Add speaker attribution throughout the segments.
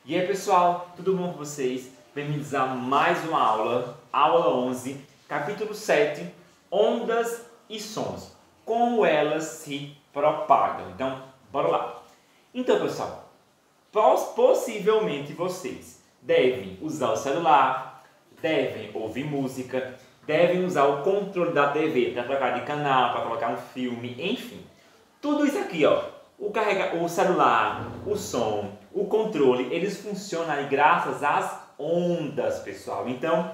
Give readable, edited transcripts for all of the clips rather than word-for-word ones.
Speaker 1: E aí pessoal, tudo bom com vocês? Bem-vindos a mais uma aula 11, capítulo 7, ondas e sons, como elas se propagam. Então, bora lá. Então pessoal, possivelmente vocês devem usar o celular, devem ouvir música, devem usar o controle da TV para trocar de canal, para colocar um filme, enfim. Tudo isso aqui, ó, o celular, o som, o controle, eles funcionam aí graças às ondas, pessoal. Então,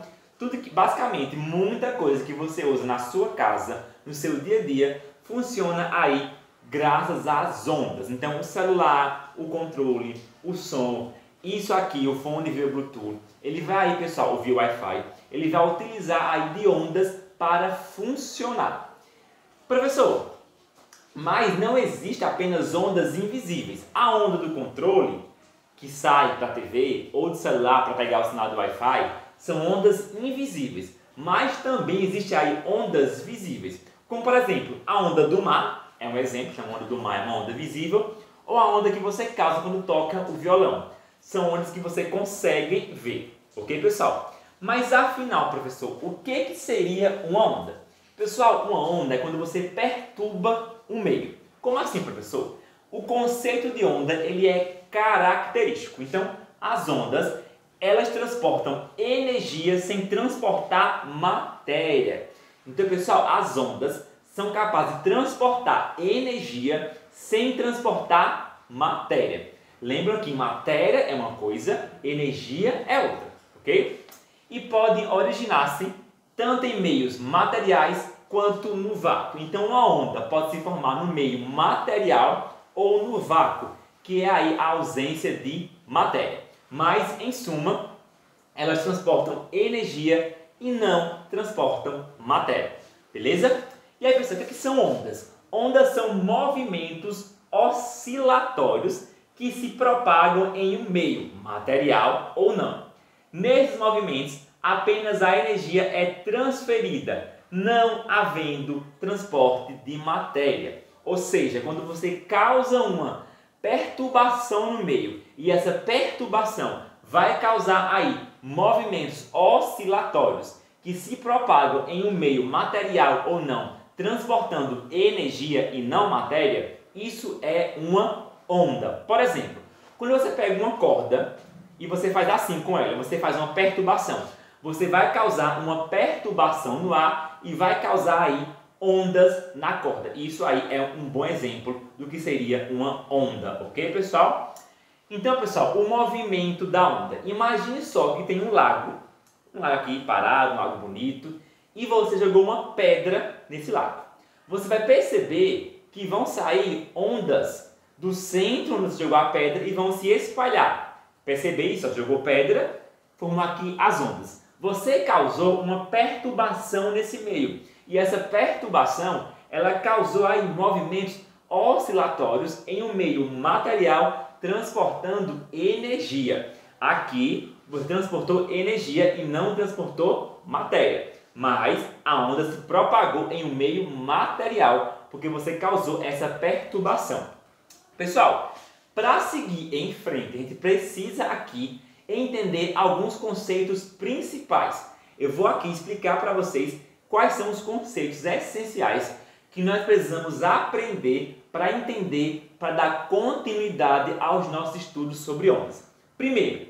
Speaker 1: basicamente, muita coisa que você usa na sua casa, no seu dia a dia, funciona aí graças às ondas. Então, o celular, o controle, o som, isso aqui, o fone via Bluetooth, ele vai aí, pessoal, ouvir Wi-Fi, ele vai utilizar aí de ondas para funcionar. Professor, mas não existe apenas ondas invisíveis. A onda do controle, que sai da TV ou do celular para pegar o sinal do Wi-Fi, são ondas invisíveis. Mas também existe aí ondas visíveis. Como, por exemplo, a onda do mar, é um exemplo, a onda do mar é uma onda visível, ou a onda que você causa quando toca o violão. São ondas que você consegue ver. Ok, pessoal? Mas afinal, professor, o que seria uma onda? Pessoal, uma onda é quando você perturba um meio. Como assim, professor? O conceito de onda ele é característico. Então, as ondas, elas transportam energia sem transportar matéria. Então, pessoal, as ondas são capazes de transportar energia sem transportar matéria. Lembram que matéria é uma coisa, energia é outra, ok? E podem originar-se tanto em meios materiais quanto no vácuo. Então, uma onda pode se formar no meio material ou no vácuo, que é aí a ausência de matéria. Mas, em suma, elas transportam energia e não transportam matéria. Beleza? E aí, pessoal, o que são ondas? Ondas são movimentos oscilatórios que se propagam em um meio material ou não. Nesses movimentos, apenas a energia é transferida, não havendo transporte de matéria. Ou seja, quando você causa uma perturbação no meio e essa perturbação vai causar aí movimentos oscilatórios que se propagam em um meio material ou não, transportando energia e não matéria, isso é uma onda. Por exemplo, quando você pega uma corda e você faz assim com ela, você faz uma perturbação. Você vai causar uma perturbação no ar e vai causar aí ondas na corda. Isso aí é um bom exemplo do que seria uma onda, ok, pessoal? Então, pessoal, o movimento da onda. Imagine só que tem um lago aqui parado, um lago bonito, e você jogou uma pedra nesse lago. Você vai perceber que vão sair ondas do centro onde você jogou a pedra e vão se espalhar. Percebe isso? Você jogou pedra, formou aqui as ondas. Você causou uma perturbação nesse meio. E essa perturbação, ela causou aí movimentos oscilatórios em um meio material transportando energia. Aqui, você transportou energia e não transportou matéria. Mas a onda se propagou em um meio material porque você causou essa perturbação. Pessoal, para seguir em frente, a gente precisa aqui entender alguns conceitos principais. Eu vou aqui explicar para vocês quais são os conceitos essenciais que nós precisamos aprender para entender, para dar continuidade aos nossos estudos sobre ondas. Primeiro,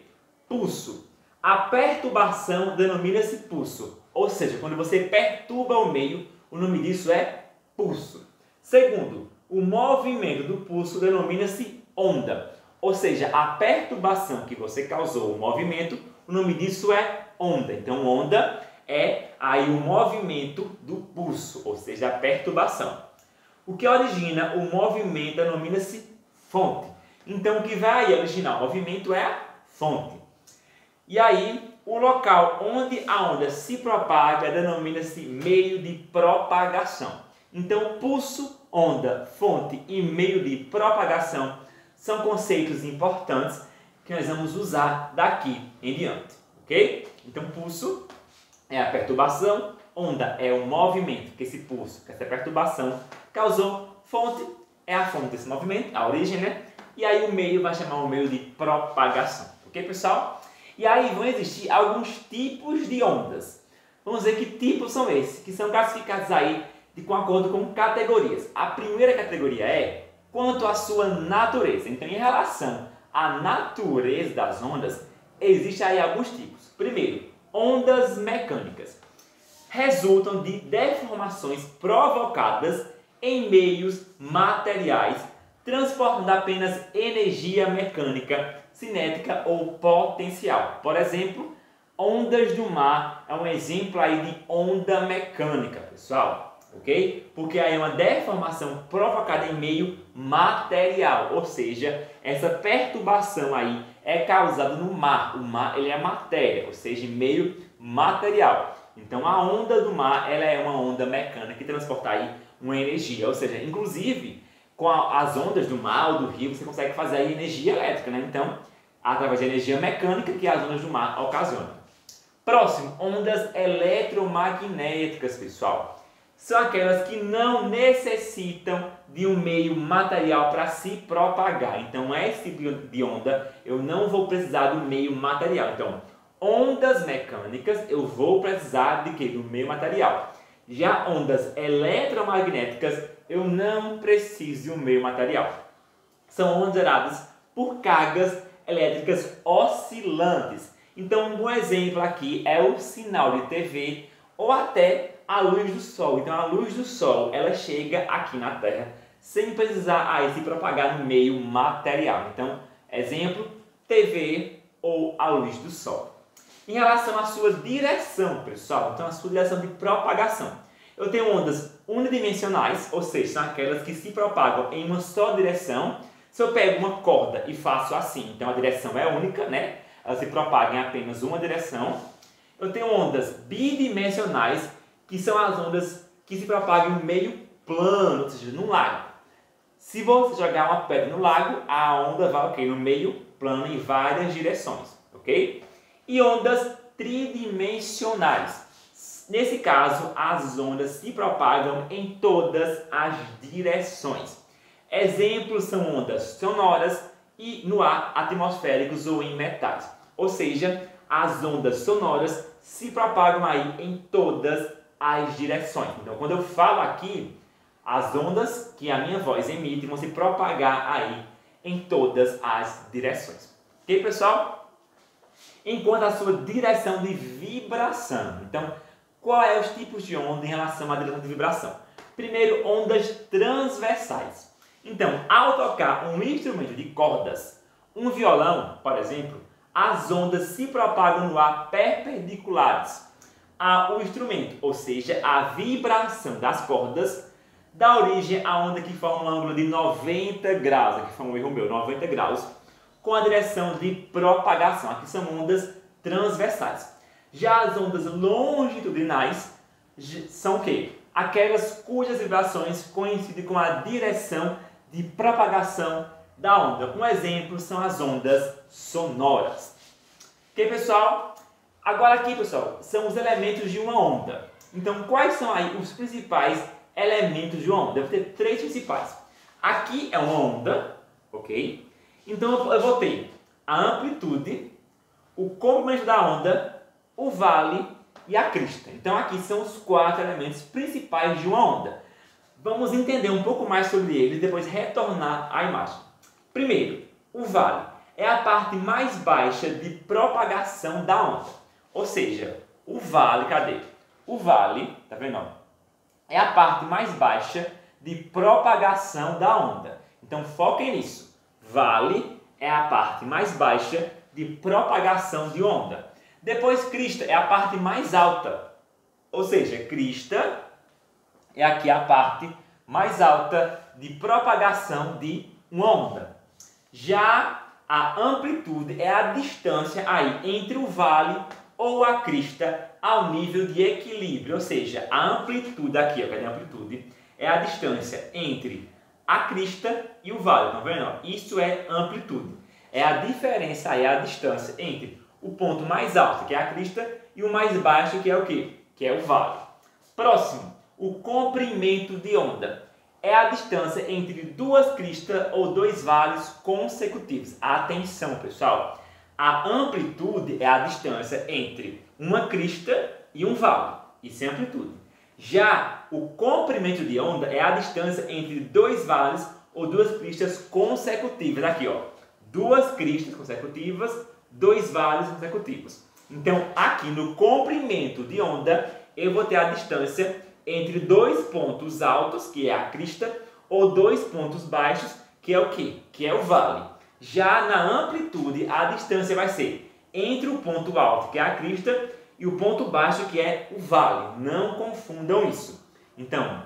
Speaker 1: pulso. A perturbação denomina-se pulso, ou seja, quando você perturba o meio, o nome disso é pulso. Segundo, o movimento do pulso denomina-se onda. Ou seja, a perturbação que você causou, o movimento, o nome disso é onda. Então, onda é aí o movimento do pulso, ou seja, a perturbação. O que origina o movimento denomina-se fonte. Então, o que vai originar o movimento é a fonte. E aí, o local onde a onda se propaga denomina-se meio de propagação. Então, pulso, onda, fonte e meio de propagação são conceitos importantes que nós vamos usar daqui em diante, ok? Então, pulso é a perturbação, onda é o movimento que esse pulso, que essa perturbação causou, fonte é a fonte desse movimento, a origem, né? E aí o meio vai chamar o meio de propagação, ok? Ok, pessoal? E aí vão existir alguns tipos de ondas. Vamos ver que tipos são esses, que são classificados aí com acordo com categorias. A primeira categoria é quanto à sua natureza. Então, em relação à natureza das ondas, existem aí alguns tipos. Primeiro, ondas mecânicas. Resultam de deformações provocadas em meios materiais, transportando apenas energia mecânica, cinética ou potencial. Por exemplo, ondas do mar é um exemplo aí de onda mecânica, pessoal, ok? Porque aí é uma deformação provocada em meio material, ou seja, essa perturbação aí é causada no mar. O mar ele é matéria, ou seja, em meio material. Então a onda do mar ela é uma onda mecânica que transporta aí uma energia, ou seja, inclusive com as ondas do mar ou do rio você consegue fazer aí energia elétrica, né? Então, através da energia mecânica que as ondas do mar ocasionam. Próximo, ondas eletromagnéticas, pessoal. São aquelas que não necessitam de um meio material para se propagar. Então, esse tipo de onda eu não vou precisar do meio material. Então, ondas mecânicas eu vou precisar de quê? Do meio material. Já ondas eletromagnéticas eu não preciso de um meio material. São ondas geradas por cargas elétricas oscilantes. Então, um bom exemplo aqui é o sinal de TV ou até a luz do sol. Então, a luz do sol ela chega aqui na Terra sem precisar aí se propagar no meio material. Então, exemplo, TV ou a luz do sol. Em relação à sua direção, pessoal, então a sua direção de propagação. Eu tenho ondas unidimensionais, ou seja, são aquelas que se propagam em uma só direção. Se eu pego uma corda e faço assim, então a direção é única, né? Ela se propaga em apenas uma direção. Eu tenho ondas bidimensionais, que são as ondas que se propagam em meio plano, ou seja, num lago. Se você jogar uma pedra no lago, a onda vai no meio plano em várias direções, ok? E ondas tridimensionais. Nesse caso, as ondas se propagam em todas as direções. Exemplos são ondas sonoras e no ar, atmosféricos ou em metais. Ou seja, as ondas sonoras se propagam aí em todas as direções. Então, quando eu falo aqui, as ondas que a minha voz emite vão se propagar aí em todas as direções. Ok, pessoal? Enquanto a sua direção de vibração. Então, qual é os tipos de onda em relação à direção de vibração? Primeiro, ondas transversais. Então, ao tocar um instrumento de cordas, um violão, por exemplo, as ondas se propagam no ar perpendiculares ao instrumento, ou seja, a vibração das cordas dá origem à onda que forma um ângulo de 90 graus, aqui foi um erro meu, 90 graus, com a direção de propagação. Aqui são ondas transversais. Já as ondas longitudinais são o quê? Aquelas cujas vibrações coincidem com a direção de propagação da onda. Um exemplo são as ondas sonoras. Ok, pessoal? Agora aqui, pessoal, são os elementos de uma onda. Então, quais são aí os principais elementos de uma onda? Deve ter três principais. Aqui é uma onda, ok? Então, eu vou ter a amplitude, o comprimento da onda, o vale e a crista. Então, aqui são os quatro elementos principais de uma onda. Vamos entender um pouco mais sobre ele e depois retornar à imagem. Primeiro, o vale é a parte mais baixa de propagação da onda. Ou seja, o vale, cadê? O vale, tá vendo? É a parte mais baixa de propagação da onda. Então, foquem nisso. Vale é a parte mais baixa de propagação de onda. Depois, crista é a parte mais alta. Ou seja, crista é aqui a parte mais alta de propagação de uma onda. Já a amplitude é a distância aí entre o vale ou a crista ao nível de equilíbrio. Ou seja, a amplitude aqui, ó, cadê a amplitude? É a distância entre a crista e o vale, tá vendo? Isso é amplitude. É a diferença aí, a distância entre o ponto mais alto, que é a crista, e o mais baixo, que é o quê? Que é o vale. Próximo, o comprimento de onda. É a distância entre duas cristas ou dois vales consecutivos. Atenção, pessoal! A amplitude é a distância entre uma crista e um vale. Isso é amplitude. Já o comprimento de onda é a distância entre dois vales ou duas cristas consecutivas. Aqui, ó, duas cristas consecutivas, dois vales consecutivos. Então, aqui no comprimento de onda, eu vou ter a distância entre dois pontos altos, que é a crista, ou dois pontos baixos, que é o quê? Que é o vale. Já na amplitude, a distância vai ser entre o ponto alto, que é a crista, e o ponto baixo, que é o vale. Não confundam isso. Então,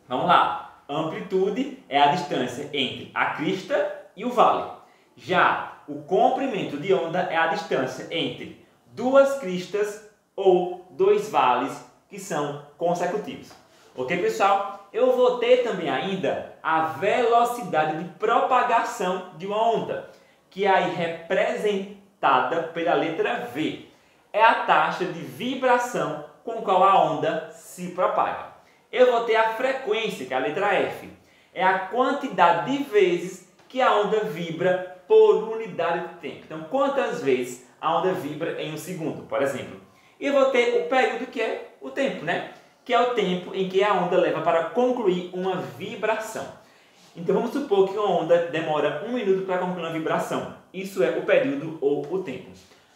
Speaker 1: vamos lá. Amplitude é a distância entre a crista e o vale. Já o comprimento de onda é a distância entre duas cristas ou dois vales que são consecutivos. Ok, pessoal? Eu vou ter também ainda a velocidade de propagação de uma onda, que é aí representada pela letra V. É a taxa de vibração com qual a onda se propaga. Eu vou ter a frequência, que é a letra F. É a quantidade de vezes que a onda vibra por unidade de tempo. Então, quantas vezes a onda vibra em um segundo, por exemplo. E eu vou ter o período, que é o tempo, né? Que é o tempo em que a onda leva para concluir uma vibração. Então, vamos supor que uma onda demora 1 minuto para concluir uma vibração. Isso é o período ou o tempo.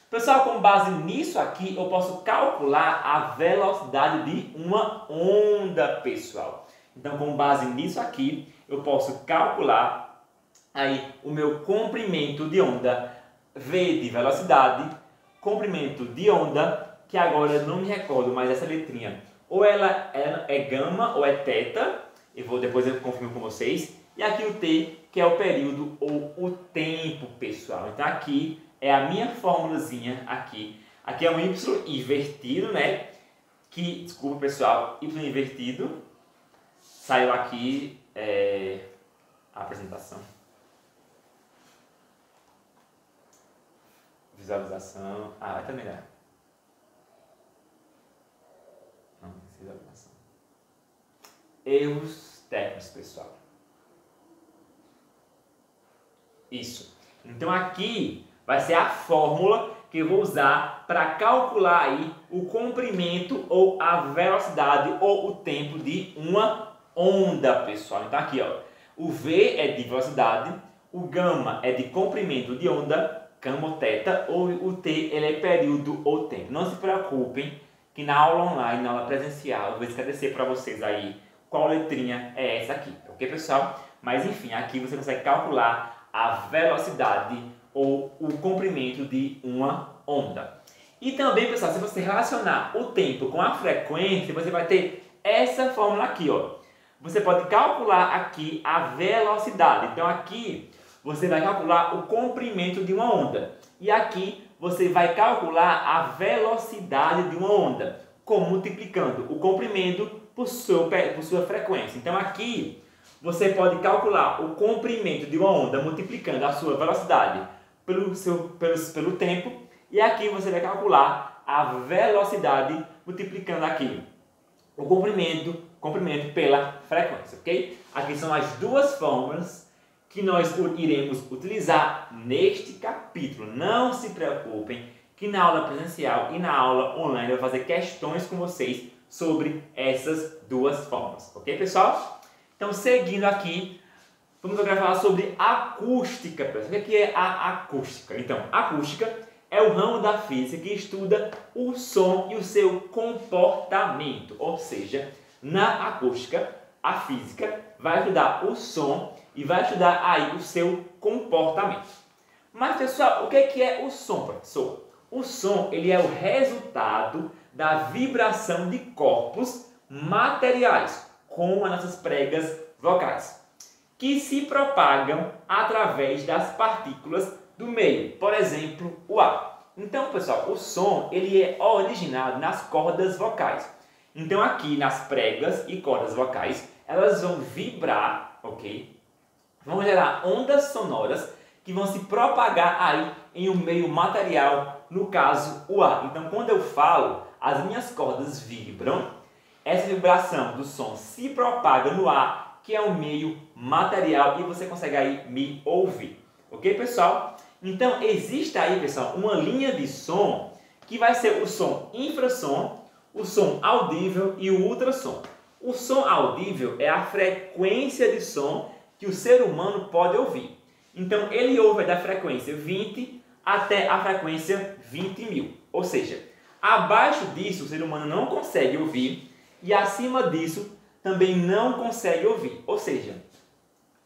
Speaker 1: Pessoal, com base nisso aqui, eu posso calcular a velocidade de uma onda, pessoal. Então, com base nisso aqui, eu posso calcular aí o meu comprimento de onda, V de velocidade, comprimento de onda, que agora eu não me recordo mais essa letrinha. Ou ela é gama ou é teta, depois eu confirmo com vocês. E aqui o T, que é o período ou o tempo, pessoal. Então aqui é a minha formulazinha aqui. Aqui é um Y invertido, né? Desculpa, pessoal, Y invertido. Saiu aqui a apresentação. Visualização. Vai terminar. Não, visualização. Erros técnicos, pessoal. Isso. Então aqui vai ser a fórmula que eu vou usar para calcular aí o comprimento ou a velocidade ou o tempo de uma onda, pessoal. Então aqui, ó, o V é de velocidade, o gama é de comprimento de onda, gama ou teta, ou o T ele é período ou tempo. Não se preocupem que na aula online, na aula presencial, eu vou esclarecer para vocês aí qual letrinha é essa aqui, ok, pessoal? Mas enfim, aqui você consegue calcular a velocidade ou o comprimento de uma onda. E também, pessoal, se você relacionar o tempo com a frequência, você vai ter essa fórmula aqui, ó. Você pode calcular aqui a velocidade. Então aqui você vai calcular o comprimento de uma onda. E aqui você vai calcular a velocidade de uma onda, como multiplicando o comprimento por sua frequência. Então aqui você pode calcular o comprimento de uma onda multiplicando a sua velocidade pelo tempo, e aqui você vai calcular a velocidade multiplicando aqui o comprimento pela frequência, ok? Aqui são as duas fórmulas que nós iremos utilizar neste capítulo. Não se preocupem que na aula presencial e na aula online eu vou fazer questões com vocês sobre essas duas fórmulas, ok, pessoal? Então, seguindo aqui, vamos agora falar sobre acústica, pessoal. O que é a acústica? Então, acústica é o ramo da física que estuda o som e o seu comportamento. Ou seja, na acústica, a física vai estudar o som e vai estudar aí o seu comportamento. Mas, pessoal, o que é o som, professor? O som ele é o resultado da vibração de corpos materiais, como as nossas pregas vocais, que se propagam através das partículas do meio, por exemplo, o ar. Então, pessoal, o som ele é originado nas cordas vocais. Então, aqui nas pregas e cordas vocais, elas vão vibrar, ok? Vão gerar ondas sonoras que vão se propagar aí em um meio material, no caso, o ar. Então, quando eu falo, as minhas cordas vibram. Essa vibração do som se propaga no ar, que é um meio material, e você consegue aí me ouvir. Ok, pessoal? Então, existe aí, pessoal, uma linha de som que vai ser o som infrassom, o som audível e o ultrassom. O som audível é a frequência de som que o ser humano pode ouvir. Então, ele ouve da frequência 20 até a frequência 20.000. Ou seja, abaixo disso o ser humano não consegue ouvir e acima disso também não consegue ouvir. Ou seja,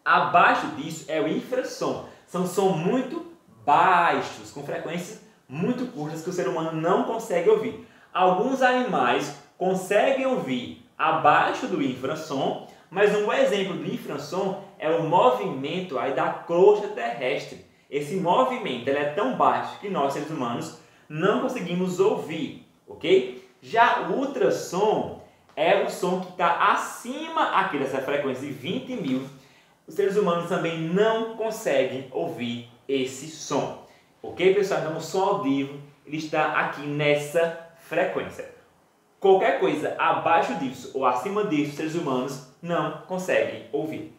Speaker 1: abaixo disso é o infrassom. São sons muito baixos, com frequências muito curtas que o ser humano não consegue ouvir. Alguns animais conseguem ouvir abaixo do infrassom, mas um exemplo do infrassom é o movimento aí da crosta terrestre. Esse movimento ele é tão baixo que nós, seres humanos, não conseguimos ouvir, ok? Já o ultrassom é o som que está acima aqui dessa frequência de 20.000. Os seres humanos também não conseguem ouvir esse som. Ok, pessoal? Então, o som audível ele está aqui nessa frequência. Qualquer coisa abaixo disso ou acima disso, os seres humanos não conseguem ouvir.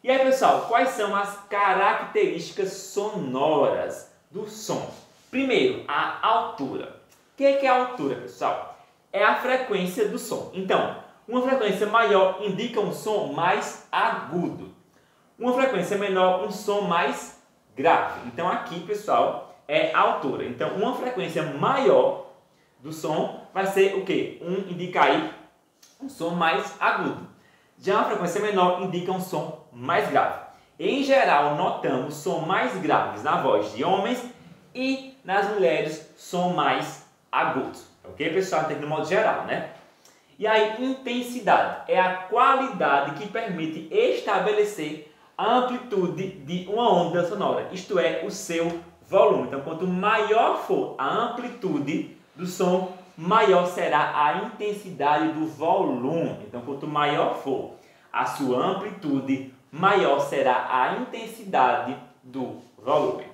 Speaker 1: E aí, pessoal, quais são as características sonoras do som? Primeiro, a altura. O que é a altura, pessoal? É a frequência do som. Então, uma frequência maior indica um som mais agudo. Uma frequência menor, um som mais grave. Então, aqui, pessoal, é a altura. Então, uma frequência maior do som vai ser o quê? Indica aí um som mais agudo. Já uma frequência menor indica um som mais grave. Em geral, notamos som mais graves na voz de homens e nas mulheres som mais agudo. Ok, pessoal? Então, no modo geral, né? E aí, intensidade é a qualidade que permite estabelecer a amplitude de uma onda sonora, isto é, o seu volume. Então, quanto maior for a amplitude do som, maior será a intensidade do volume. Então, quanto maior for a sua amplitude, maior será a intensidade do volume.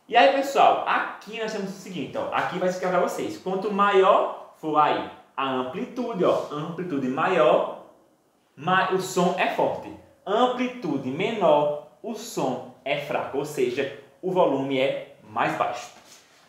Speaker 1: E aí, pessoal, aqui nós temos o seguinte, ó, aqui vai ficar para vocês. Quanto maior for aí a amplitude, ó, amplitude maior, o som é forte. Amplitude menor, o som é fraco, ou seja, o volume é mais baixo.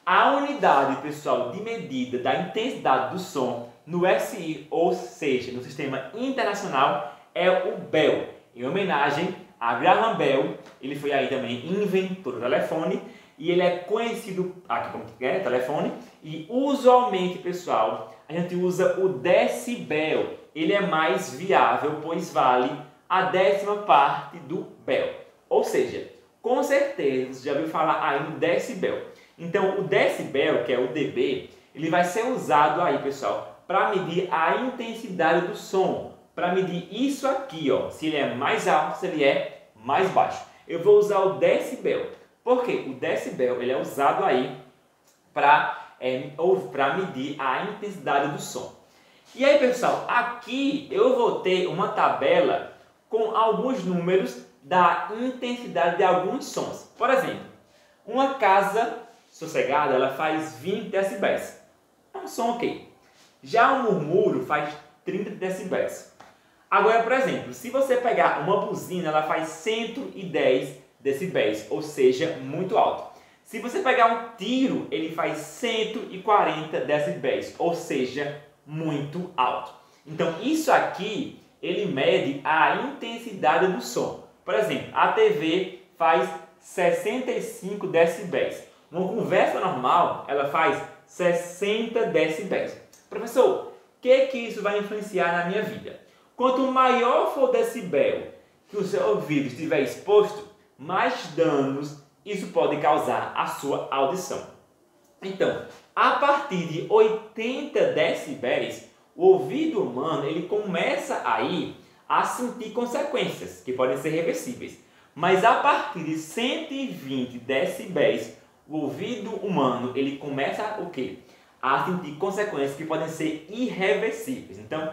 Speaker 1: A unidade, pessoal, de medida da intensidade do som no SI, ou seja, no Sistema Internacional, é o Bell. Em homenagem a Graham Bell, ele foi aí também inventor do telefone e ele é conhecido aqui como telefone. E usualmente, pessoal, a gente usa o decibel. Ele é mais viável, pois vale a 10ª parte do Bell. Ou seja, com certeza você já ouviu falar aí no decibel. Então, o decibel, que é o dB, ele vai ser usado aí, pessoal, para medir a intensidade do som. Para medir isso aqui, ó, se ele é mais alto, se ele é mais baixo. Eu vou usar o decibel. Por quê? O decibel ele é usado aí para medir a intensidade do som. E aí, pessoal, aqui eu vou ter uma tabela com alguns números da intensidade de alguns sons. Por exemplo, uma casa sossegada ela faz 20 decibéis. É um som ok. Já um murmúrio faz 30 decibéis. Agora, por exemplo, se você pegar uma buzina, ela faz 110 decibéis, ou seja, muito alto. Se você pegar um tiro, ele faz 140 decibéis, ou seja, muito alto. Então, isso aqui, ele mede a intensidade do som. Por exemplo, a TV faz 65 decibéis. Uma conversa normal, ela faz 60 decibéis. Professor, o que isso vai influenciar na minha vida? Quanto maior for o decibel que o seu ouvido estiver exposto, mais danos isso pode causar à sua audição. Então, a partir de 80 decibéis, o ouvido humano ele começa aí a sentir consequências que podem ser reversíveis. Mas a partir de 120 decibéis, o ouvido humano ele começa o quê? A sentir consequências que podem ser irreversíveis. Então,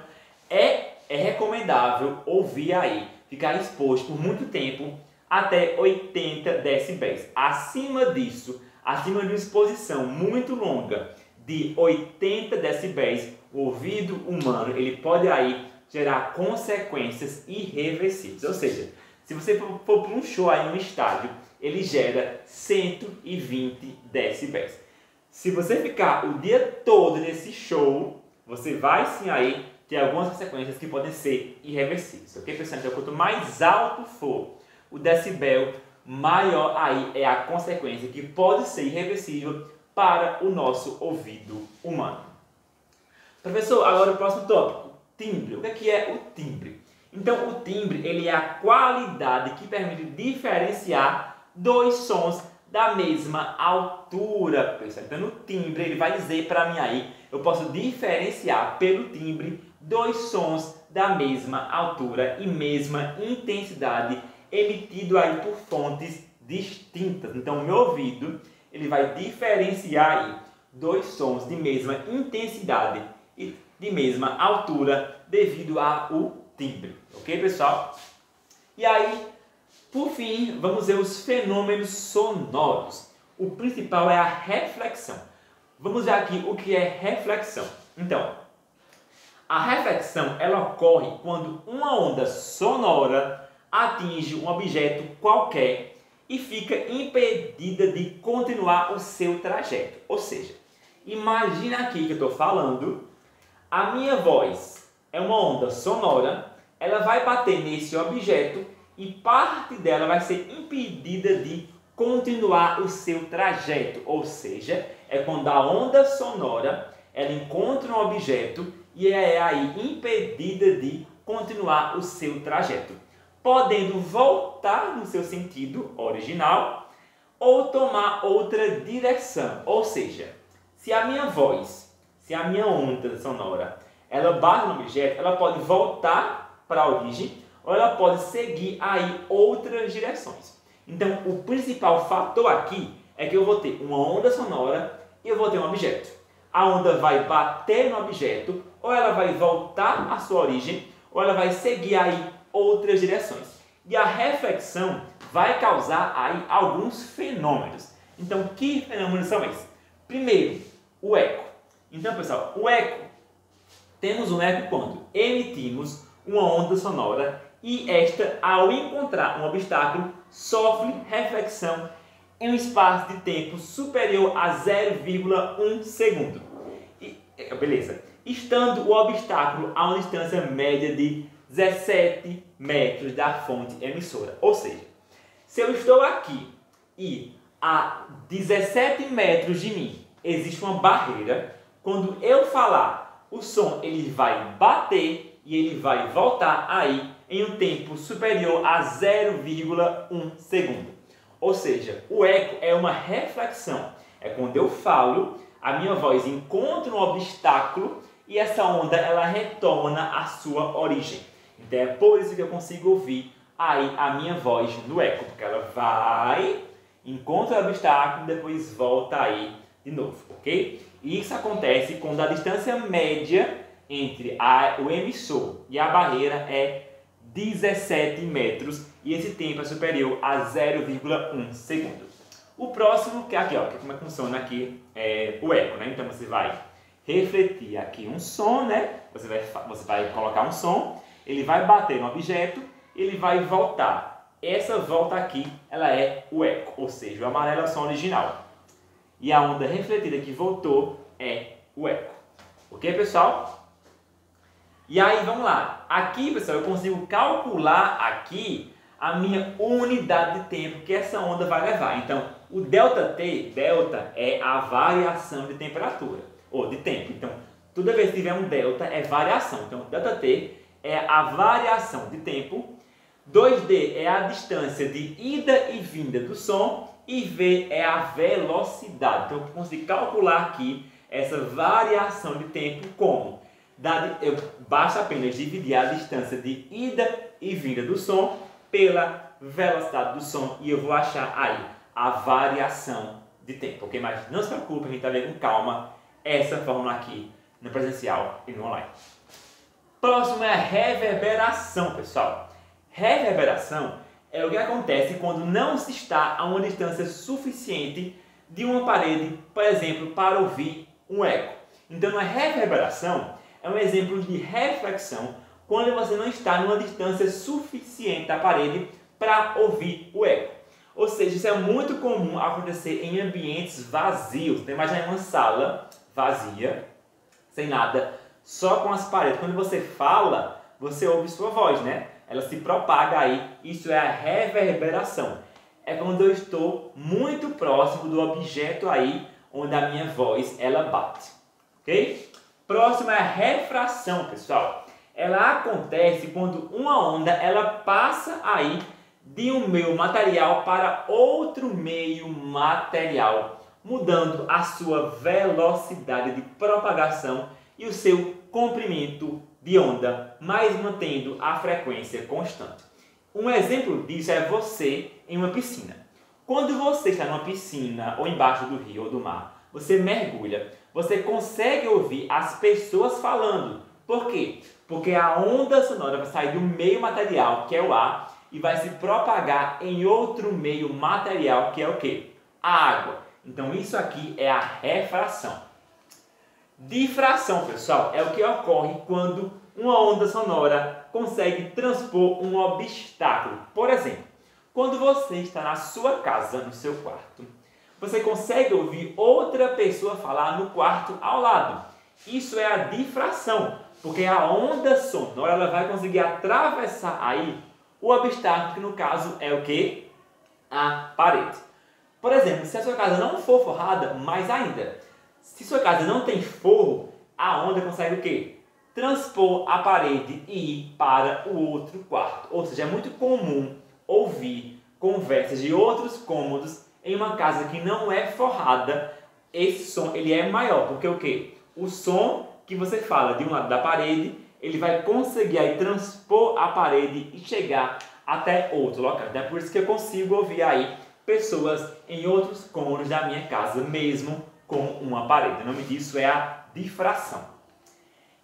Speaker 1: é recomendável ouvir aí, ficar exposto por muito tempo até 80 decibéis. Acima disso, acima de uma exposição muito longa de 80 decibéis, o ouvido humano ele pode aí gerar consequências irreversíveis. Ou seja, se você for para um show aí, um estádio, ele gera 120 decibéis. Se você ficar o dia todo nesse show, você vai sim aí ter algumas consequências que podem ser irreversíveis, ok, pessoal? Então, quanto mais alto for o decibel, maior aí é a consequência que pode ser irreversível para o nosso ouvido humano. Professor, agora o próximo tópico, timbre. O que é o timbre? Então, o timbre ele é a qualidade que permite diferenciar dois sons da mesma altura, pessoal. Então, no timbre, ele vai dizer para mim aí, eu posso diferenciar pelo timbre dois sons da mesma altura e mesma intensidade emitido aí por fontes distintas. Então, o meu ouvido ele vai diferenciar aí dois sons de mesma intensidade e de mesma altura devido ao timbre, ok, pessoal? E aí, por fim, vamos ver os fenômenos sonoros. O principal é a reflexão. Vamos ver aqui o que é reflexão. Então, a reflexão ela ocorre quando uma onda sonora atinge um objeto qualquer e fica impedida de continuar o seu trajeto. Ou seja, imagina aqui que eu estou falando, a minha voz é uma onda sonora, ela vai bater nesse objeto e parte dela vai ser impedida de continuar o seu trajeto. Ou seja, é quando a onda sonora ela encontra um objeto e é aí impedida de continuar o seu trajeto, podendo voltar no seu sentido original ou tomar outra direção. Ou seja, se a minha voz, se a minha onda sonora, ela bate no objeto, ela pode voltar para a origem ou ela pode seguir aí outras direções. Então, o principal fator aqui é que eu vou ter uma onda sonora e eu vou ter um objeto. A onda vai bater no objeto, ou ela vai voltar à sua origem, ou ela vai seguir aí outras direções. E a reflexão vai causar aí alguns fenômenos. Então, que fenômenos são esses? Primeiro, o eco. Então, pessoal, o eco, temos um eco quando emitimos uma onda sonora e esta, ao encontrar um obstáculo, sofre reflexão em um espaço de tempo superior a 0,1 segundo. Beleza. Estando o obstáculo a uma distância média de 17 metros da fonte emissora. Ou seja, se eu estou aqui e a 17 metros de mim existe uma barreira, quando eu falar, o som ele vai bater e ele vai voltar aí em um tempo superior a 0,1 segundo. Ou seja, o eco é uma reflexão. É quando eu falo, a minha voz encontra um obstáculo e essa onda ela retorna à sua origem. Então é por isso que eu consigo ouvir aí a minha voz no eco, porque ela vai, encontra o obstáculo e depois volta aí de novo, ok? E isso acontece quando a distância média entre o emissor e a barreira é 17 metros e esse tempo é superior a 0,1 segundo. O próximo, que é aqui, ó, que como é que funciona aqui o eco, né? Então você vai refletir aqui um som, né? Você vai colocar um som, ele vai bater no objeto, ele vai voltar. Essa volta aqui, ela é o eco, ou seja, o amarelo é o som original. E a onda refletida que voltou é o eco. Ok, pessoal? E aí, vamos lá. Aqui, pessoal, eu consigo calcular aqui a minha unidade de tempo que essa onda vai levar. Então, o ΔT, delta é a variação de temperatura, ou de tempo. Então, toda vez que tiver um delta é variação. Então, ΔT é a variação de tempo. 2D é a distância de ida e vinda do som. E V é a velocidade. Então, eu consigo calcular aqui essa variação de tempo como? Basta apenas dividir a distância de ida e vinda do som pela velocidade do som e eu vou achar aí a variação de tempo, ok? Mas não se preocupe, a gente vai ver com calma essa fórmula aqui no presencial e no online. Próximo é a reverberação, pessoal. Reverberação é o que acontece quando não se está a uma distância suficiente de uma parede, por exemplo, para ouvir um eco. Então, a reverberação é um exemplo de reflexão quando você não está numa distância suficiente da parede para ouvir o eco. Ou seja, isso é muito comum acontecer em ambientes vazios. Então, imagina uma sala vazia, sem nada, só com as paredes. Quando você fala, você ouve sua voz, né? Ela se propaga aí. Isso é a reverberação. É quando eu estou muito próximo do objeto aí, onde a minha voz ela bate. Ok? Próximo é a refração, pessoal. Ela acontece quando uma onda ela passa aí de um meio material para outro meio material, mudando a sua velocidade de propagação e o seu comprimento de onda, mas mantendo a frequência constante. Um exemplo disso é você em uma piscina. Quando você está numa piscina ou embaixo do rio ou do mar, você mergulha, você consegue ouvir as pessoas falando. Por quê? Porque a onda sonora vai sair do meio material, que é o ar, e vai se propagar em outro meio material, que é o quê? A água. Então isso aqui é a refração. Difração, pessoal, é o que ocorre quando uma onda sonora consegue transpor um obstáculo. Por exemplo, quando você está na sua casa, no seu quarto, você consegue ouvir outra pessoa falar no quarto ao lado. Isso é a difração, porque a onda sonora ela vai conseguir atravessar aí o obstáculo, que no caso é o quê? A parede. Por exemplo, se a sua casa não for forrada, mais ainda. Se sua casa não tem forro, a onda consegue o quê? Transpor a parede e ir para o outro quarto. Ou seja, é muito comum ouvir conversas de outros cômodos em uma casa que não é forrada. Esse som ele é maior, porque o quê? O som que você fala de um lado da parede, ele vai conseguir aí transpor a parede e chegar até outro local. Então é por isso que eu consigo ouvir aí pessoas em outros cômodos da minha casa, mesmo com uma parede. O nome disso é a difração.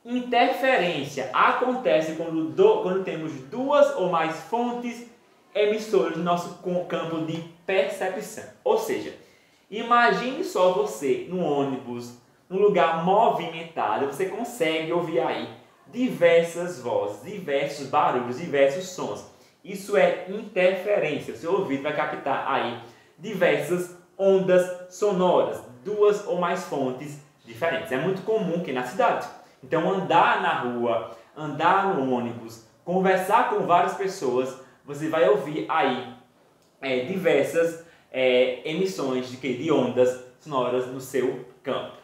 Speaker 1: Interferência acontece quando temos duas ou mais fontes emissoras do nosso campo de percepção. Ou seja, imagine só você no ônibus, num lugar movimentado, você consegue ouvir aí diversas vozes, diversos barulhos, diversos sons. Isso é interferência. O seu ouvido vai captar aí diversas ondas sonoras, duas ou mais fontes diferentes. É muito comum que na cidade. Então, andar na rua, andar no ônibus, conversar com várias pessoas, você vai ouvir aí diversas emissões de ondas sonoras no seu campo.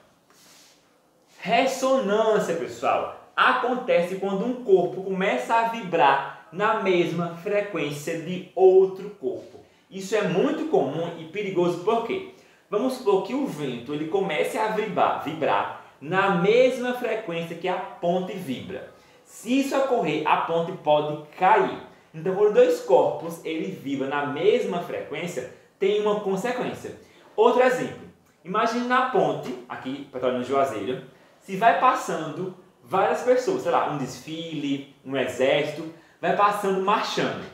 Speaker 1: Ressonância, pessoal, acontece quando um corpo começa a vibrar na mesma frequência de outro corpo. Isso é muito comum e perigoso, por quê? Vamos supor que o vento ele comece a vibrar na mesma frequência que a ponte vibra. Se isso ocorrer, a ponte pode cair. Então, quando dois corpos ele vibram na mesma frequência, tem uma consequência. Outro exemplo, imagine na ponte, aqui no Juazeiro, se vai passando várias pessoas, sei lá, um desfile, um exército, vai passando marchando.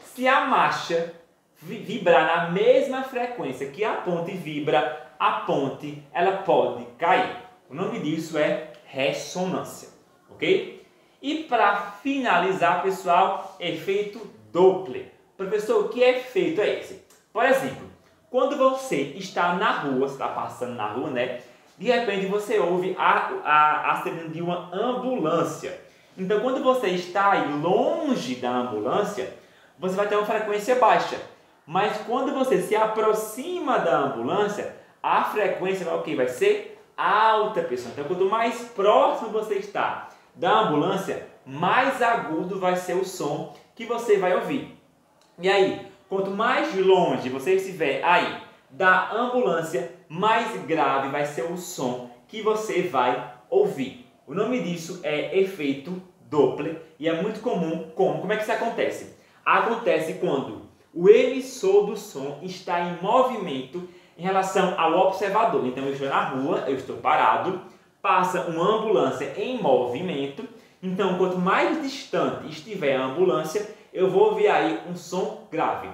Speaker 1: Se a marcha vibrar na mesma frequência que a ponte vibra, a ponte ela pode cair. O nome disso é ressonância, ok? E para finalizar, pessoal, efeito Doppler. Professor, que efeito é esse? Por exemplo, quando você está na rua, você está passando na rua, né? De repente você ouve a sirene de uma ambulância. Então, quando você está aí longe da ambulância, você vai ter uma frequência baixa. Mas quando você se aproxima da ambulância, a frequência vai, vai ser alta, pessoal. Então, quanto mais próximo você está da ambulância, mais agudo vai ser o som que você vai ouvir. E aí, quanto mais longe você estiver aí da ambulância, mais grave vai ser o som que você vai ouvir. O nome disso é efeito Doppler e é muito comum. Como é que isso acontece? Acontece quando o emissor do som está em movimento em relação ao observador. Então eu estou na rua, eu estou parado, passa uma ambulância em movimento. Então quanto mais distante estiver a ambulância, eu vou ouvir aí um som grave.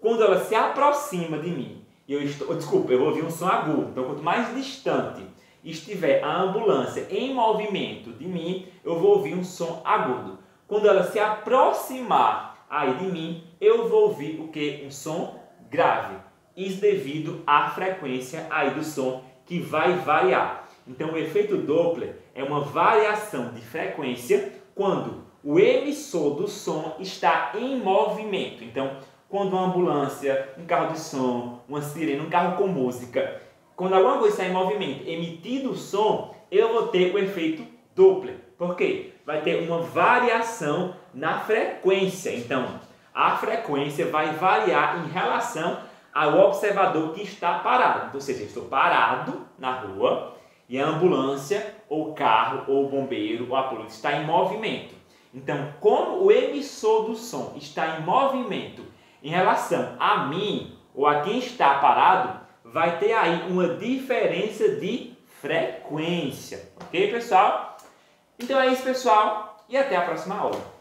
Speaker 1: Quando ela se aproxima de mim, eu vou ouvir um som agudo. Então quanto mais distante estiver a ambulância em movimento de mim, eu vou ouvir um som agudo. Quando ela se aproximar aí de mim, eu vou ouvir o que? Um som grave. Isso devido à frequência aí do som que vai variar. Então, o efeito Doppler é uma variação de frequência quando o emissor do som está em movimento. Então, quando uma ambulância, um carro de som, uma sirene, um carro com música, quando alguma coisa está em movimento, emitindo o som, eu vou ter o efeito Doppler. Por quê? Vai ter uma variação na frequência. Então, a frequência vai variar em relação ao observador que está parado. Então, ou seja, eu estou parado na rua e a ambulância, ou carro, ou bombeiro, ou a polícia está em movimento. Então, como o emissor do som está em movimento em relação a mim ou a quem está parado, vai ter aí uma diferença de frequência. Ok, pessoal? Então é isso, pessoal, e até a próxima aula.